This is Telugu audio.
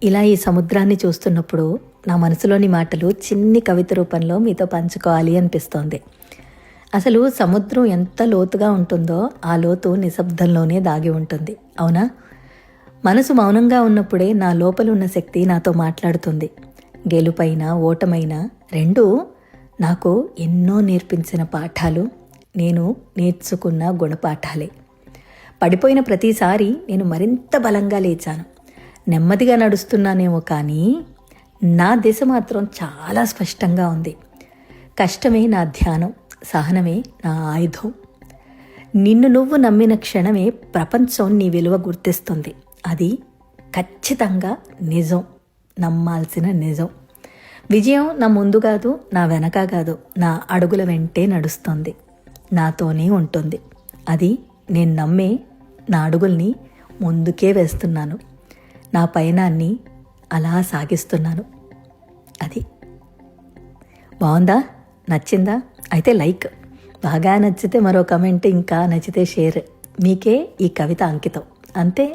ఇలా ఈ సముద్రాన్ని చూస్తున్నప్పుడు నా మనసులోని మాటలు చిన్ని కవిత రూపంలో మీతో పంచుకోవాలి అనిపిస్తోంది. అసలు సముద్రం ఎంత లోతుగా ఉంటుందో ఆ లోతు నిశ్శబ్దంలోనే దాగి ఉంటుంది, అవునా? మనసు మౌనంగా ఉన్నప్పుడే నా లోపల ఉన్న శక్తి నాతో మాట్లాడుతుంది. గెలుపైనా ఓటమైనా రెండూ నాకు ఎన్నో నేర్పించిన పాఠాలు, నేను నేర్చుకున్న గుణపాఠాలే. పడిపోయిన ప్రతిసారి నేను మరింత బలంగా లేచాను. నెమ్మదిగా నడుస్తున్నానేమో కానీ నా దిశ మాత్రం చాలా స్పష్టంగా ఉంది. కష్టమే నా ధ్యానం, సహనమే నా ఆయుధం. నిన్ను నువ్వు నమ్మిన క్షణమే ప్రపంచం నీ విలువ గుర్తిస్తుంది. అది ఖచ్చితంగా నిజం, నమ్మాల్సిన నిజం. విజయం నా ముందు కాదు, నా వెనక కాదు, నా అడుగుల వెంటే నడుస్తుంది, నాతోనే ఉంటుంది. అది నేను నమ్మే నా అడుగుల్ని ముందుకే వేస్తున్నాను, నా పయనాన్ని అలా సాగిస్తున్నాను. అది బాగుందా? నచ్చిందా? అయితే లైక్, బాగా నచ్చితే మరో కమెంట్, ఇంకా నచ్చితే షేర్. మీకే ఈ కవిత అంకితం. అంతే.